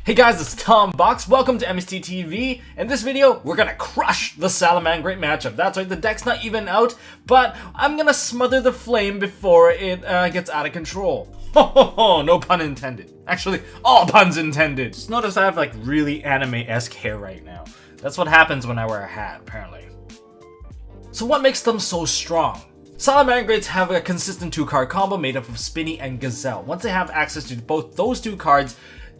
Hey guys, it's Tom Box. Welcome to MST.TV. In this video, we're gonna crush the Salamangreat matchup. That's right, the deck's not even out, but I'm gonna smother the flame before it gets out of control. Ho ho ho, no pun intended. Actually, all puns intended. Just notice I have like really anime-esque hair right now. That's what happens when I wear a hat, apparently. So what makes them so strong? Salamangreats have a consistent 2-card combo made up of Spinny and Gazelle. Once they have access to both those 2 cards,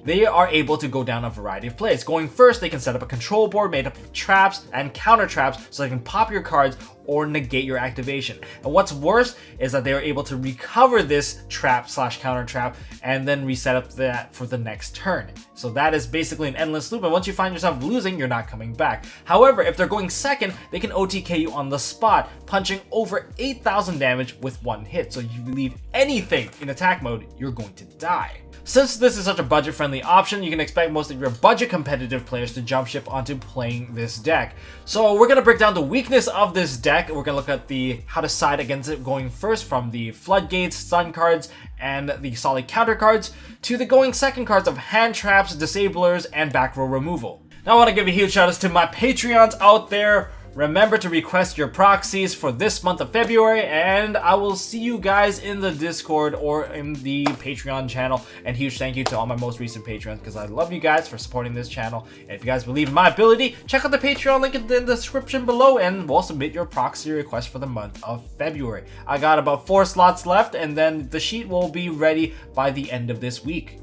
they are able to go down a variety of plays. Going first, they can set up a control board made up of traps and counter traps so they can pop your cards or negate your activation. And what's worse is that they are able to recover this trap / counter trap and then reset up that for the next turn. So that is basically an endless loop, and once you find yourself losing, you're not coming back. However, if they're going second, they can OTK you on the spot, punching over 8,000 damage with 1 hit. So if you leave anything in attack mode, you're going to die. Since this is such a budget-friendly option, you can expect most of your budget competitive players to jump ship onto playing this deck. So we're going to break down the weakness of this deck. We're going to look at the how to side against it going first, from the floodgates, stun cards, and the solid counter cards, to the going second cards of hand traps, disablers, and back row removal. Now I want to give a huge shout out to my Patreons out there. Remember to request your proxies for this month of February, and I will see you guys in the Discord or in the Patreon channel. And huge thank you to all my most recent patrons, because I love you guys for supporting this channel. And if you guys believe in my ability, check out the Patreon link in the description below, and we'll submit your proxy request for the month of February. I got about 4 slots left, and then the sheet will be ready by the end of this week.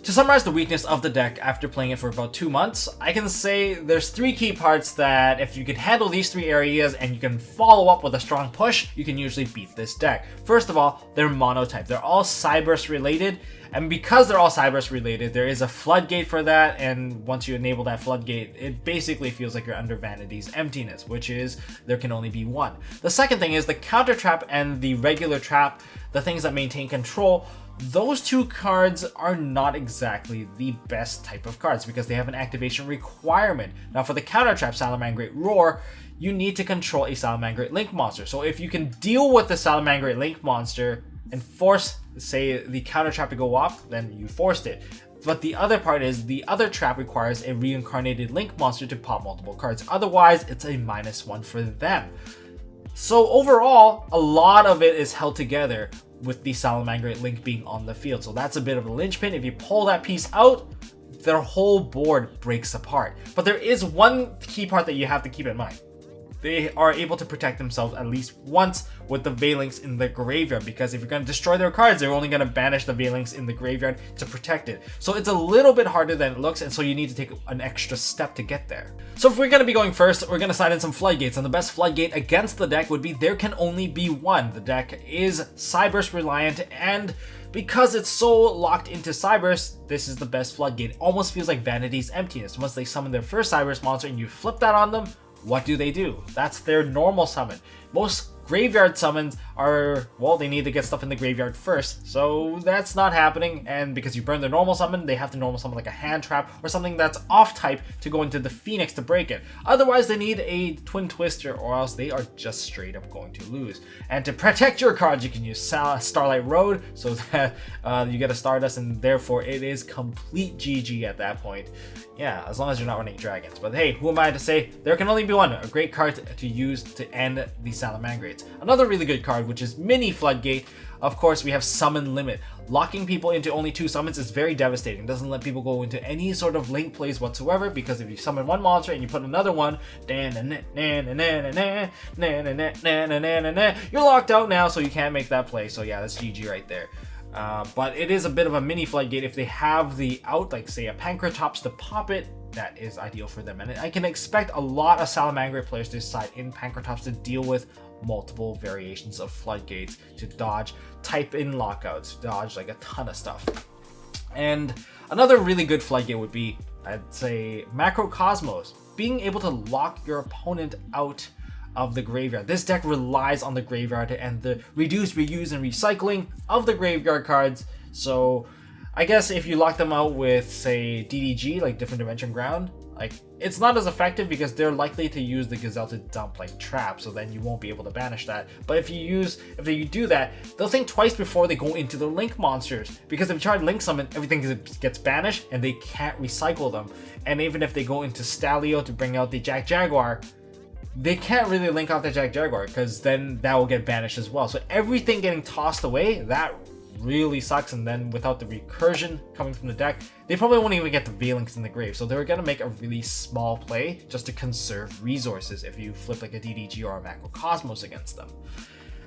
To summarize the weakness of the deck after playing it for about 2 months, I can say there's 3 key parts that if you can handle these 3 areas and you can follow up with a strong push, you can usually beat this deck. First of all, they're monotype. They're all Cyberse related, and because they're all Cyberse related, there is a floodgate for that, and once you enable that floodgate, it basically feels like you're under Vanity's emptiness, which is there can only be 1. The second thing is the counter trap and the regular trap, the things that maintain control. Those 2 cards are not exactly the best type of cards because they have an activation requirement. Now for the counter trap Salamangreat Roar, you need to control a Salamangreat Link monster. So if you can deal with the Salamangreat Link monster and force, say, the counter trap to go off, then you forced it. But the other part is the other trap requires a reincarnated Link monster to pop multiple cards. Otherwise, it's a -1 for them. So overall, a lot of it is held together with the Salamangreat Link being on the field. So that's a bit of a linchpin. If you pull that piece out, their whole board breaks apart. But there is one key part that you have to keep in mind. They are able to protect themselves at least once with the Veilings in the graveyard, because if you're going to destroy their cards, they're only going to banish the Veilings in the graveyard to protect it. So it's a little bit harder than it looks, and so you need to take an extra step to get there. So if we're going to be going first, we're going to side in some floodgates, and the best floodgate against the deck would be there can only be 1. The deck is Cyberse reliant, and because it's so locked into Cyberse, this is the best floodgate. It almost feels like Vanity's emptiness. Once they summon their first Cyberse monster and you flip that on them, what do? That's their normal summon. Most graveyard summons are, well, they need to get stuff in the graveyard first, so that's not happening, and because you burn the normal summon, they have to normal summon like a hand trap or something that's off type to go into the Phoenix to break it. Otherwise, they need a Twin Twister, or else they are just straight up going to lose. And to protect your cards, you can use Starlight Road, so that you get a Stardust, and therefore it is complete GG at that point. Yeah, as long as you're not running dragons. But hey, who am I to say? There can only be 1. A great card to use to end the Salamangreats. Another really good card, which is Mini Floodgate. Of course, we have Summon Limit. Locking people into only 2 summons is very devastating. It doesn't let people go into any sort of link plays whatsoever, because if you summon 1 monster and you put another one, you're locked out now, so you can't make that play. So yeah, that's GG right there. But it is a bit of a mini floodgate. If they have the out, like say a Pancratops to pop it, that is ideal for them. And I can expect a lot of Salamangreat players to side in Pancratops to deal with multiple variations of floodgates, to dodge type in lockouts, dodge like a ton of stuff. And another really good floodgate would be, I'd say, Macrocosmos. Being able to lock your opponent out of the graveyard. This deck relies on the graveyard and the reduce, reuse, and recycling of the graveyard cards. So I guess if you lock them out with, say, DDG, like Different Dimension Ground, like, it's not as effective because they're likely to use the Gazelle to dump like traps, so then you won't be able to banish that. But if you do that, they'll think twice before they go into the Link monsters, because if you try to Link summon, everything gets banished and they can't recycle them. And even if they go into Stalio to bring out the Jack Jaguar, they can't really link out the Jack Jaguar because then that will get banished as well. So everything getting tossed away, that really sucks. And then without the recursion coming from the deck, they probably won't even get the Valence in the grave. So they're gonna make a really small play just to conserve resources if you flip like a DDG or a Macrocosmos against them.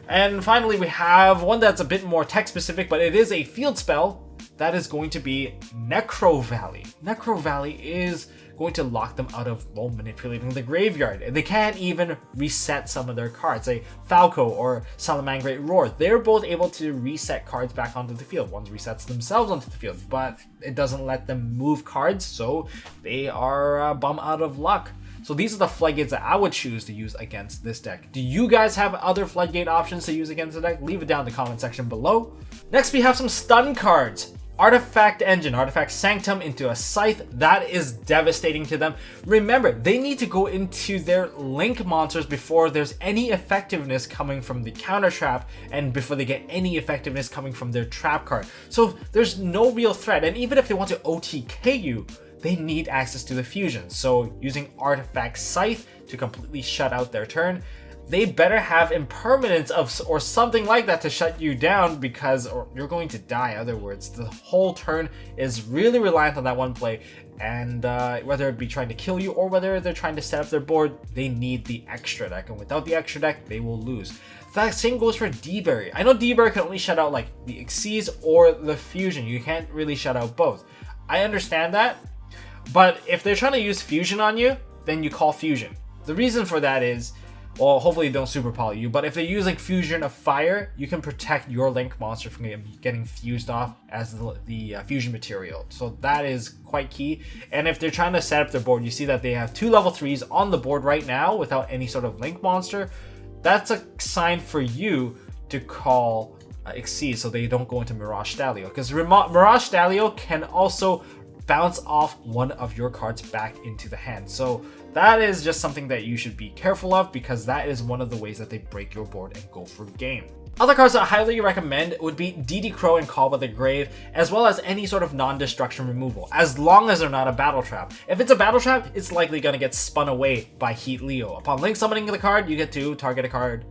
And finally, we have one that's a bit more tech specific, but it is a field spell. That is going to be Necro Valley. Necro Valley is going to lock them out of, well, manipulating the graveyard. They can't even reset some of their cards. Say Falco or Salamangreat Roar, they're both able to reset cards back onto the field. One resets themselves onto the field, but it doesn't let them move cards, so they are bum out of luck. So these are the floodgates that I would choose to use against this deck. Do you guys have other floodgate options to use against the deck? Leave it down in the comment section below. Next, we have some stun cards. Artifact Engine, Artifact Sanctum into a Scythe. That is devastating to them. Remember, they need to go into their Link monsters before there's any effectiveness coming from the counter trap and before they get any effectiveness coming from their trap card. So there's no real threat, and even if they want to OTK you, they need access to the fusion. So using Artifact Scythe to completely shut out their turn, they better have impermanence or something like that to shut you down, because or you're going to die. In other words, the whole turn is really reliant on that one play, and whether it be trying to kill you or whether they're trying to set up their board, they need the extra deck, and without the extra deck, they will lose. That same goes for D-Berry. I know D-Berry can only shut out like the Xyz or the Fusion. You can't really shut out both. I understand that, but if they're trying to use Fusion on you, then you call Fusion. The reason for that is, well, hopefully they don't super poly you, but if they use like Fusion of Fire, you can protect your Link monster from getting fused off as the fusion material. So that is quite key. And if they're trying to set up their board, you see that they have 2 level 3s on the board right now without any sort of Link monster. That's a sign for you to call Xyz so they don't go into Mirage Stalio, because Mirage Stalio can also bounce off one of your cards back into the hand. So that is just something that you should be careful of, because that is one of the ways that they break your board and go for game. Other cards that I highly recommend would be DD Crow and Call by the Grave, as well as any sort of non-destruction removal, as long as they're not a battle trap. If it's a battle trap, it's likely going to get spun away by Heat Leo. Upon Link summoning the card, you get to target a card,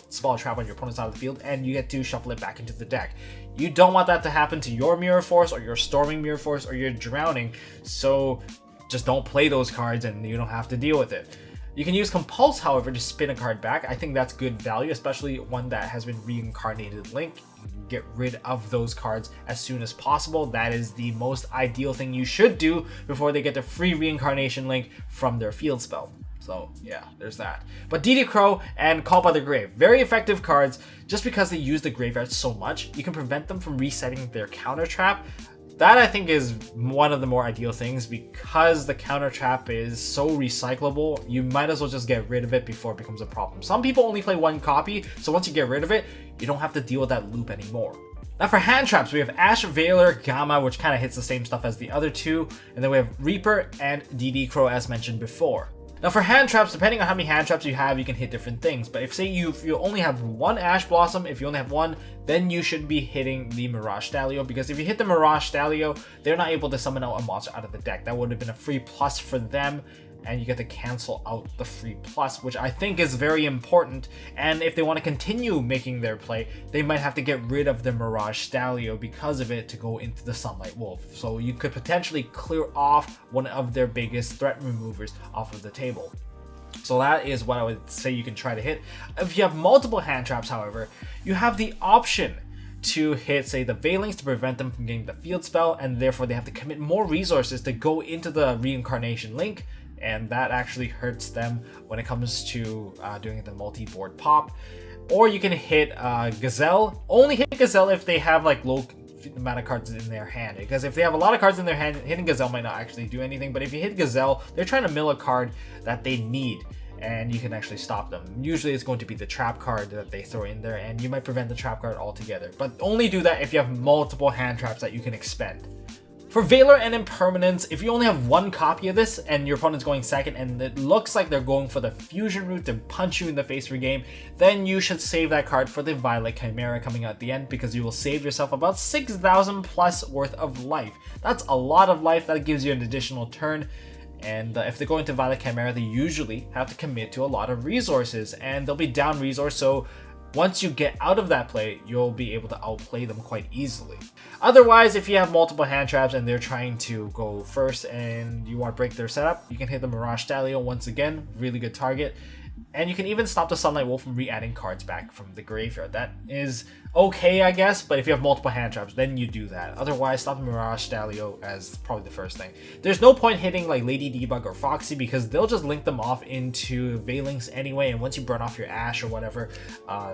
spell a trap on your opponent's side of the field, and you get to shuffle it back into the deck. You don't want that to happen to your Mirror Force or your Storming Mirror Force or your Drowning, so just don't play those cards and you don't have to deal with it. You can use Compulse, however, to spin a card back. I think that's good value, especially one that has been reincarnated Link. You can get rid of those cards as soon as possible. That is the most ideal thing you should do before they get the free reincarnation Link from their field spell. So yeah, there's that. But DD Crow and Call by the Grave, very effective cards. Just because they use the graveyard so much, you can prevent them from resetting their counter trap. That, I think, is one of the more ideal things, because the counter trap is so recyclable. You might as well just get rid of it before it becomes a problem. Some people only play 1 copy, so once you get rid of it, you don't have to deal with that loop anymore. Now for hand traps, we have Ash Veiler Gamma, which kind of hits the same stuff as the other 2, and then we have Reaper and DD Crow, as mentioned before. Now for hand traps, depending on how many hand traps you have, you can hit different things. But if you only have 1 Ash Blossom, if you only have 1, then you should be hitting the Mirage Stalio, because if you hit the Mirage Stalio, they're not able to summon out a monster out of the deck. That would have been a free plus for them, and you get to cancel out the free plus, which I think is very important. And if they want to continue making their play, they might have to get rid of the Mirage Stalio because of it to go into the Sunlight Wolf. So you could potentially clear off one of their biggest threat removers off of the table. So that is what I would say you can try to hit. If you have multiple hand traps, however, you have the option to hit, say, the Valence to prevent them from getting the field spell, and therefore they have to commit more resources to go into the reincarnation Link, and that actually hurts them when it comes to doing the multi-board pop. Or you can hit Gazelle. Only hit Gazelle if they have like low amount of cards in their hand, because if they have a lot of cards in their hand, hitting Gazelle might not actually do anything. But if you hit Gazelle, they're trying to mill a card that they need, and you can actually stop them. Usually it's going to be the trap card that they throw in there, and you might prevent the trap card altogether. But only do that if you have multiple hand traps that you can expend. For Valor and Impermanence, if you only have one copy of this and your opponent's going second and it looks like they're going for the fusion route to punch you in the face for game, then you should save that card for the Violet Chimera coming out at the end, because you will save yourself about 6,000 plus worth of life. That's a lot of life. That gives you an additional turn. And if they go into Violet Chimera, they usually have to commit to a lot of resources, and they'll be down resource, so once you get out of that play, you'll be able to outplay them quite easily. Otherwise, if you have multiple hand traps and they're trying to go first and you want to break their setup, you can hit the Mirage Stallion once again, really good target. And you can even stop the Sunlight Wolf from re-adding cards back from the graveyard. That is okay, I guess, but if you have multiple hand traps, then you do that. Otherwise, stop the Mirage Stallion as probably the first thing. There's no point hitting like Lady Debug or Foxy, because they'll just link them off into Valence anyway, and once you burn off your Ash or whatever,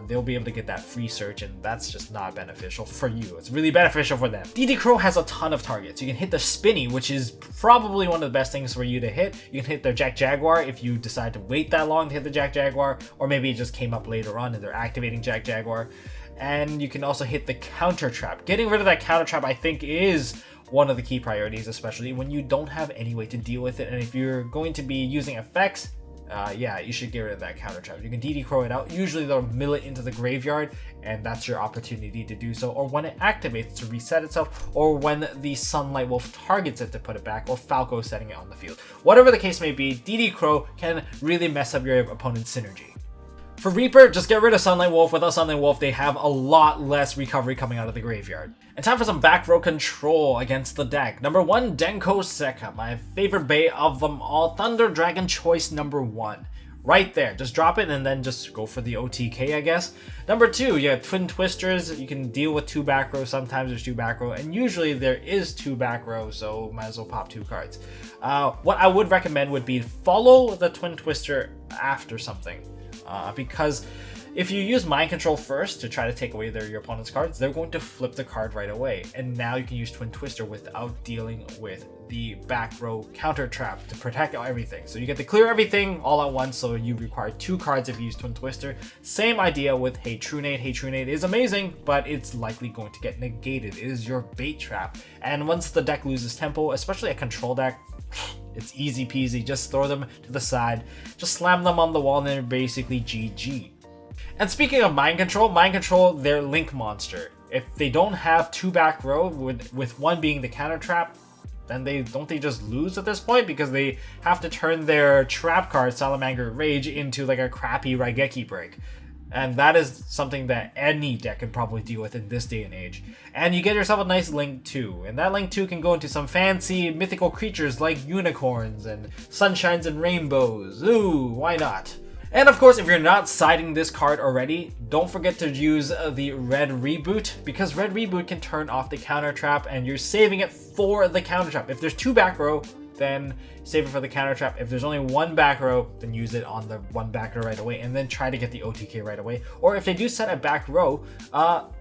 they'll be able to get that free search, and that's just not beneficial for you. It's really beneficial for them. DD Crow has a ton of targets. You can hit the Spinny, which is probably one of the best things for you to hit. You can hit their Jack Jaguar if you decide to wait that long to hit the Jack Jaguar, or maybe it just came up later on and they're activating Jack Jaguar. And you can also hit the counter trap. Getting rid of that counter trap, I think, is one of the key priorities, especially when you don't have any way to deal with it. And if you're going to be using effects, yeah, you should get rid of that counter trap. You can DD Crow it out. Usually they'll mill it into the graveyard, and that's your opportunity to do so. Or when it activates to reset itself, or when the Sunlight Wolf targets it to put it back, or Falco setting it on the field. Whatever the case may be, DD Crow can really mess up your opponent's synergy. For Reaper, just get rid of Sunlight Wolf. Without Sunlight Wolf, they have a lot less recovery coming out of the graveyard. And time for some back row control against the deck. Number 1, Denko Sekka, my favorite Bay of them all. Thunder Dragon choice number 1. Right there, just drop it and then just go for the OTK, I guess. Number 2, you have Twin Twisters. You can deal with 2 back rows. Sometimes there's 2 back row, and usually there is 2 back rows, so might as well pop 2 cards. What I would recommend would be follow the Twin Twister after something. Because if you use Mind Control first to try to take away your opponent's cards, they're going to flip the card right away. And now you can use Twin Twister without dealing with the back row counter trap to protect everything. So you get to clear everything all at once, so you require 2 cards if you use Twin Twister. Same idea with Hey Trunade. Hey Trunade is amazing, but it's likely going to get negated. It is your bait trap. And once the deck loses tempo, especially a control deck, it's easy peasy. Just throw them to the side, just slam them on the wall, and they're basically GG. And speaking of Mind Control, they're Link Monster. If they don't have 2 back row, with 1 being the counter trap, then they just lose at this point, because they have to turn their trap card, Salamangreat Rage, into like a crappy Raigeki break. And that is something that any deck can probably deal with in this day and age. And you get yourself a nice Link 2. And that Link 2 can go into some fancy mythical creatures like unicorns and sunshines and rainbows. Ooh, why not? And of course, if you're not siding this card already, don't forget to use the Red Reboot, because Red Reboot can turn off the counter trap, and you're saving it for the counter trap. If there's 2 back row, then save it for the counter trap. If there's only 1 back row, then use it on the 1 back row right away, and then try to get the OTK right away. Or if they do set a back row,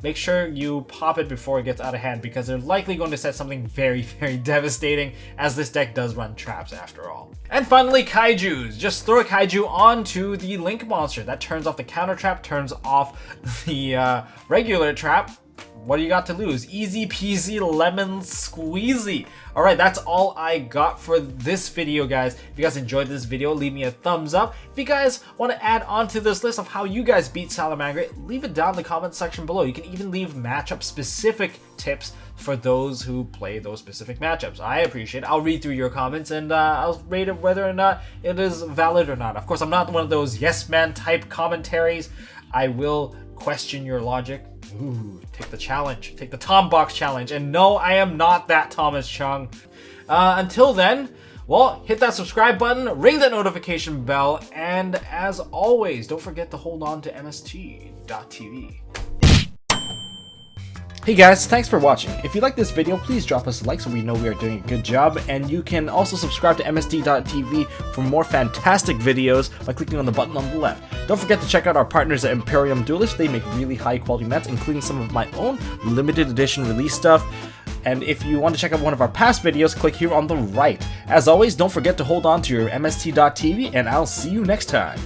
make sure you pop it before it gets out of hand, because they're likely going to set something very, very devastating, as this deck does run traps after all. And finally, Kaijus. Just throw a Kaiju onto the Link Monster. That turns off the counter trap, turns off the regular trap. What do you got to lose? Easy peasy lemon squeezy. Alright, that's all I got for this video, guys. If you guys enjoyed this video, leave me a thumbs up. If you guys want to add on to this list of how you guys beat Salamangreat, leave it down in the comment section below. You can even leave matchup specific tips for those who play those specific matchups. I appreciate it. I'll read through your comments, and I'll rate it whether or not it is valid or not. Of course, I'm not one of those yes man type commentaries. I will question your logic. Ooh, take the challenge. Take the Tom Box challenge. And no, I am not that Thomas Chung. Until then, well, hit that subscribe button, ring that notification bell, and as always, don't forget to hold on to MST.TV. Hey guys, thanks for watching. If you like this video, please drop us a like so we know we are doing a good job, and you can also subscribe to MST.TV for more fantastic videos by clicking on the button on the left. Don't forget to check out our partners at Imperium Duelist. They make really high quality mats, including some of my own limited edition release stuff. And if you want to check out one of our past videos, click here on the right. As always, don't forget to hold on to your MST.TV, and I'll see you next time.